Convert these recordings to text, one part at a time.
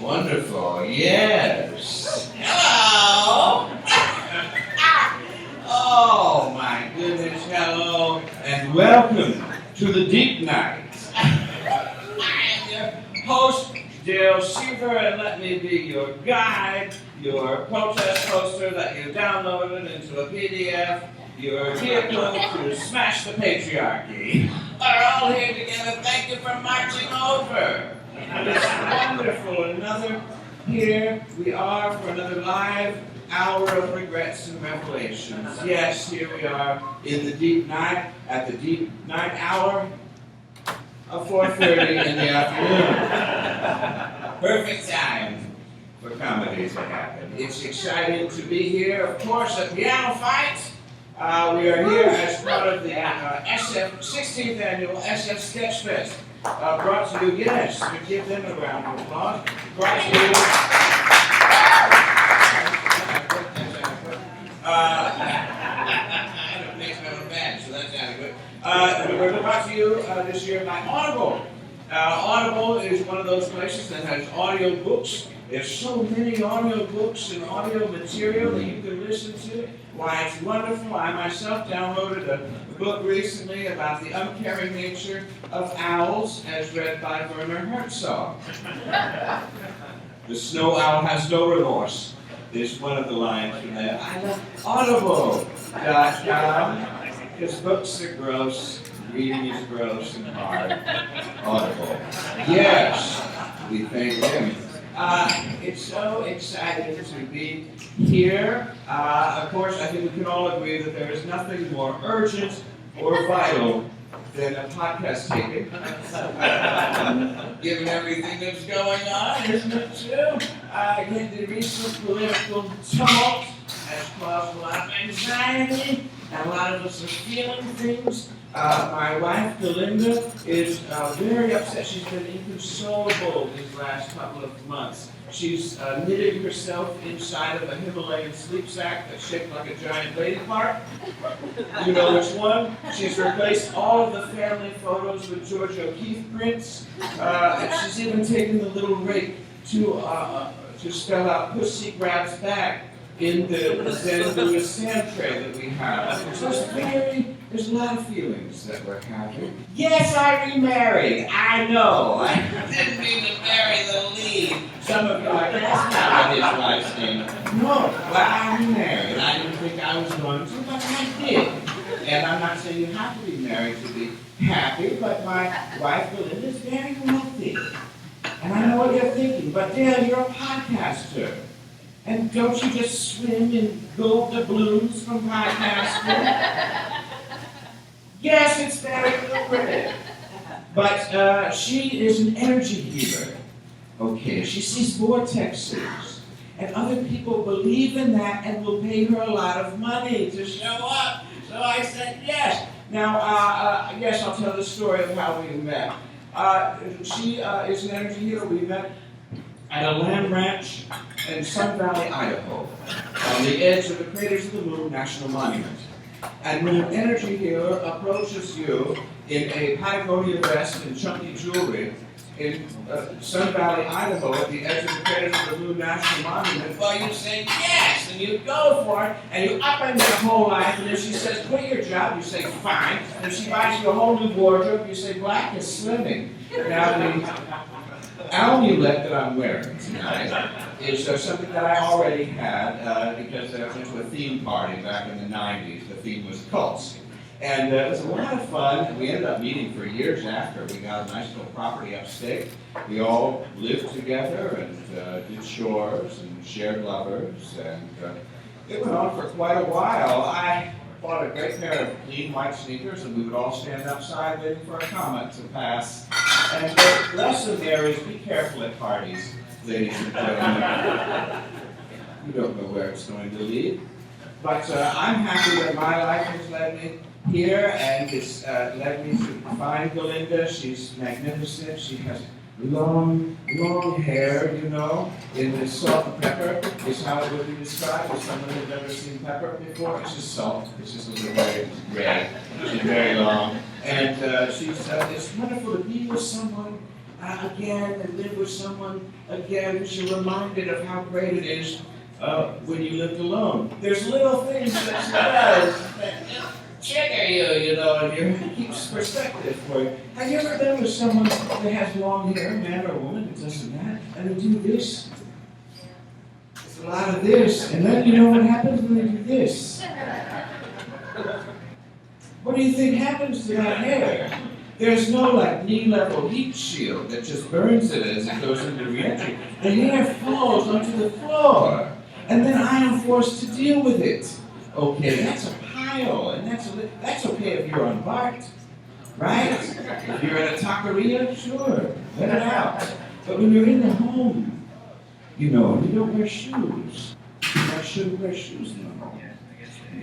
Wonderful, yes. Hello! Oh my goodness, hello, and welcome to the Deep Night. I am your host, Dale Seever, and let me be your guide, your protest poster that you downloaded into a PDF, your vehicle to smash the patriarchy. We're all here together. Thank you for marching over. It's wonderful. Here we are for another live hour of regrets and revelations. Yes, here we are in the deep night, at the deep night hour of 4:30 in the afternoon. Perfect time for comedy to happen. It's exciting to be here, of course, at Piano Fight. We are here as part of the 16th Annual SF Sketchfest. Brought to you, yes, we give them a round of applause. Brought to you. I don't make my own band, so that's adequate. We're brought to you this year by Audible. Audible is one of those places that has audio books. There's so many audio books and audio material that you can listen to. Why, it's wonderful. I myself downloaded a book recently about the uncaring nature of owls, as read by Werner Herzog. The snow owl has no remorse. Is one of the lines from that. I love Audible.com. Because books are gross, reading is gross and hard. Audible. Yes, we thank them. It's so exciting to be here. Of course, I think we can all agree that there is nothing more urgent or vital than a podcast taping. Given everything that's going on, isn't it true? The recent political tumult has caused a lot of anxiety, and a lot of us are feeling things. My wife, Galinda, is very upset. She's been inconsolable these last couple of months. She's knitting herself inside of a Himalayan sleep sack that's shaped like a giant lady part. You know which one? She's replaced all of the family photos with George O'Keeffe prints. And she's even taken the little rake to spell out "Pussy Grabs Back" in the Zen Buddhist sand tray that we have. So there's a lot of feelings that we're having. Yes, I remarried. I know. I didn't mean to marry the lead. Some of you are like, that's not what his wife's name. No, well, I remarried. I didn't think I was going to, but I did. And I'm not saying you have to be married to be happy, but my wife, Galinda, is very wealthy. And I know what you're thinking, but Dale, you're a podcaster. And don't you just swim in gold doubloons from podcasting? Yes, it's very lucrative. But she is an energy healer. Okay, she sees vortexes. And other people believe in that and will pay her a lot of money to show up. So I said yes. Now, yes, I'll tell the story of how we met. She is an energy healer. We met at a land ranch in Sun Valley, Idaho, on the edge of the Craters of the Moon National Monument. And when an energy healer approaches you in a Patagonia vest and chunky jewelry in Sun Valley, Idaho, at the edge of the Craters of the Moon National Monument, well, you say yes, and you go for it, and you up and your whole life, and if she says, quit your job, you say, fine. And if she buys you a whole new wardrobe, you say, black is slimming. Now, the amulet that I'm wearing tonight is something that I already had because I went to a theme party back in the 90s. The theme was cults. And it was a lot of fun, and we ended up meeting for years after. We got a nice little property upstate. We all lived together and did chores and shared lovers, and it went on for quite a while. I bought a great pair of clean white sneakers, and we would all stand outside waiting for a comet to pass. And the lesson there is be careful at parties, ladies and gentlemen. You don't know where it's going to lead. But I'm happy that my life has led me here, and it's led me to find Galinda. She's magnificent. She has long hair, you know, in the salt and pepper is how it would be described if someone had never seen pepper before. It's just salt. It's just a little very red. She's very long. And it's wonderful to be with someone again and live with someone again because you're reminded of how great it is when you lived alone. There's little things that she does that trigger you, and it keeps perspective for you. Have you ever been with someone that has long hair, man or woman, it doesn't matter, and they do this? It's a lot of this, and then you know what happens when they do this? What do you think happens to that hair? There's no knee-level heat shield that just burns it as it goes into re-entry. The hair falls onto the floor, and then I am forced to deal with it. Okay, that's a pile, and that's okay if you're unmarked, right? If you're at a taqueria, sure, let it out. But when you're in the home, you don't wear shoes. I shouldn't wear shoes in the home.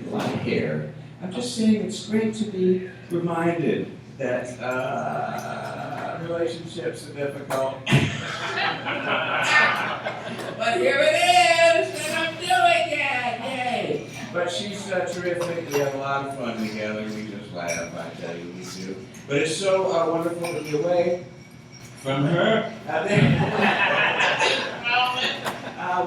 A lot of hair. I'm just saying it's great to be reminded that relationships are difficult. But here it is, and I'm doing it, yay! But she's terrific, we have a lot of fun together, we just laugh, I tell you, we do. But it's so wonderful to be away from her.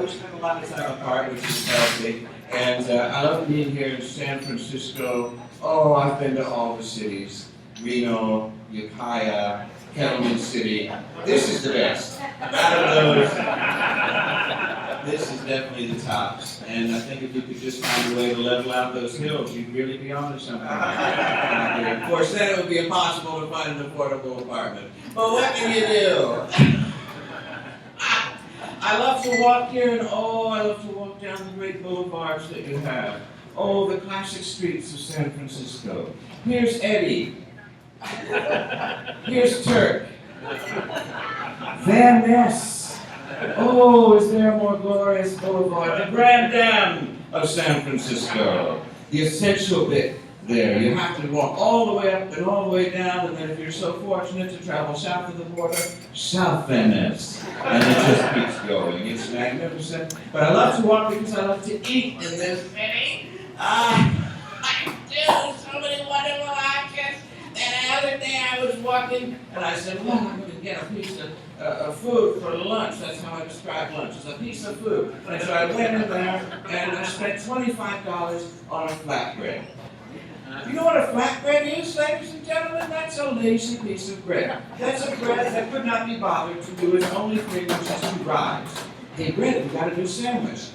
We spend a lot of time apart, which is healthy. And I love being here in San Francisco. Oh, I've been to all the cities. Reno, Ukiah, Calumet City. This is the best. Out of those, this is definitely the tops. And I think if you could just find a way to level out those hills, you'd really be onto something. Of course, then it would be impossible to find an affordable apartment. But what can you do? I love to walk here, and I love to walk down the great boulevards that you have. Oh, the classic streets of San Francisco. Here's Eddie. Here's Turk. Van Ness. Oh, is there a more glorious boulevard? The Grand Dam of San Francisco. The essential bit there. You have to walk all the way up and all the way down, and then if you're so fortunate to travel south of the border, South Van Ness. And it just keeps going. It's magnificent. But I love to walk because I love to eat in this city. I do so many wonderful objects. And the other day I was walking, and I said, well, I'm going to get a piece of food for lunch. That's how I describe lunch, as a piece of food. And so I went in there, and I spent $25 on a flatbread. You know what a flatbread is, ladies and gentlemen? That's a lazy piece of bread. That's a bread that could not be bothered to do its only thing, which is to rise. Hey, bread, we got to do a sandwich.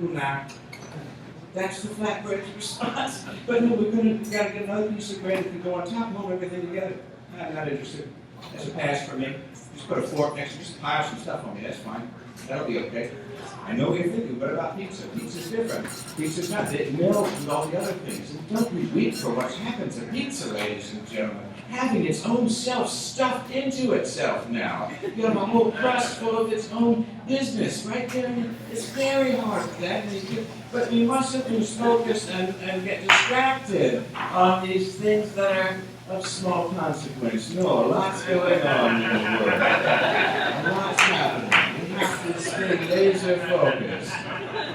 Nah. That's the flatbread's response. But no, we got to get another piece of bread that can go on top and hold everything together. I'm not interested. That's a pass for me. Just put a fork next to me, just pile some stuff on me. That's fine. That'll be okay. I know what you're thinking. What about pizza? Pizza's different. Pizza's not. It melts and all the other things. And don't be weak for what happens to pizza, ladies and gentlemen. Having its own self stuffed into itself now. You have a whole crust full of its own business right there. It's very hard for that. But we mustn't lose focus and get distracted on these things that are of small consequence. No, a lot's going on in the world. A lot's happening. We have to stay laser focused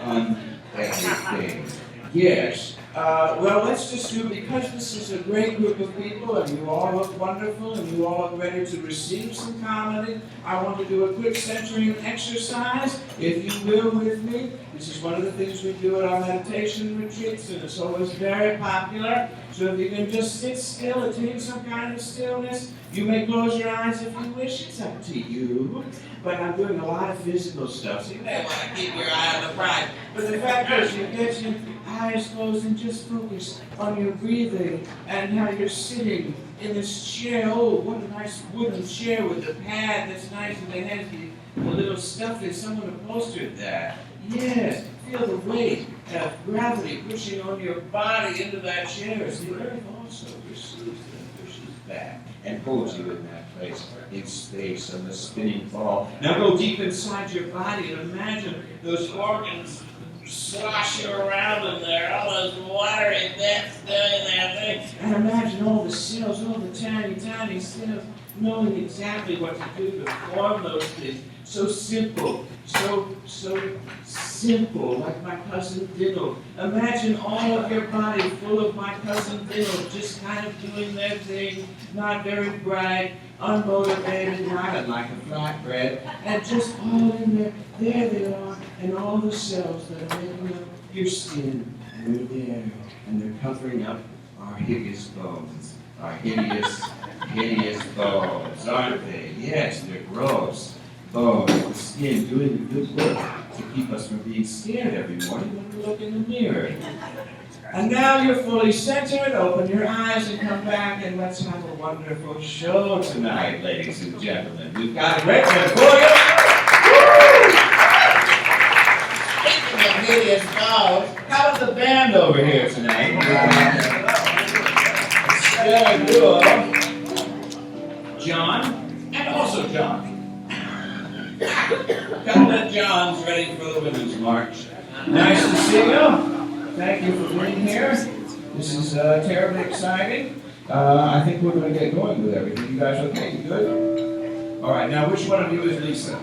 on everything. Yes. Well, let's just do, because this is a great group of people and you all look wonderful and you all look ready to receive some comedy, I want to do a quick centering exercise, if you will, with me. This is one of the things we do at our meditation retreats, and it's always very popular. So if you can just sit still, attain some kind of stillness. You may close your eyes if you wish, it's up to you. But I'm doing a lot of physical stuff, so you may want to keep your eye on the prize. But the fact is, you get your eyes closed and just focus on your breathing and how you're sitting in this chair. Oh, what a nice wooden chair with the pad that's nice, and it has the little stuff that someone upholstered that. Yes, feel the weight of gravity pushing on your body into that chair. As the earth also receives and pushes back and holds you in that place, in space, on the spinning ball. Now go deep inside your body and imagine those organs sloshing around in there, all those watery bits doing their thing. And imagine all the cells, all the tiny, tiny cells knowing exactly what to do to form those things. So simple, so simple, like my cousin Diddle. Imagine all of your body full of my cousin Diddle, just kind of doing their thing, not very bright, unmotivated, not like a flatbread, and just all in there. There they are, and all the cells that are making up your skin, and they're there, and they're covering up our hideous bones. Our hideous bones, aren't they? Yes, they're gross bones. The skin doing the good work to keep us from being scared every morning when we look in the mirror. And now you're fully centered, open your eyes and come back, and let's have a wonderful show tonight, ladies and gentlemen. We've got a great one for you. Woo! Speaking of hideous bones, how about the band over here tonight? Stellar duo, John, and also John. Couple of Johns ready for the Women's March. Nice to see you. Thank you for being here. This is terribly exciting. I think we're going to get going with everything. You guys okay? You good? All right, now which one of you is Lisa?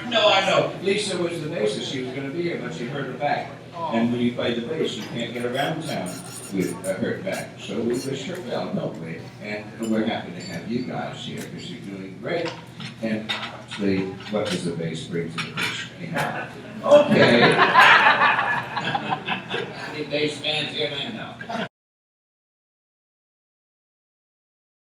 No, I know. Lisa was the bassist. She was going to be here, but she hurt her back. And when you play the bass, you can't get around town with a hurt back. So we wish her well, don't we? And we're happy to have you guys here because you're doing great. And actually, what does the bass bring to the picture? Okay. Any bass fans here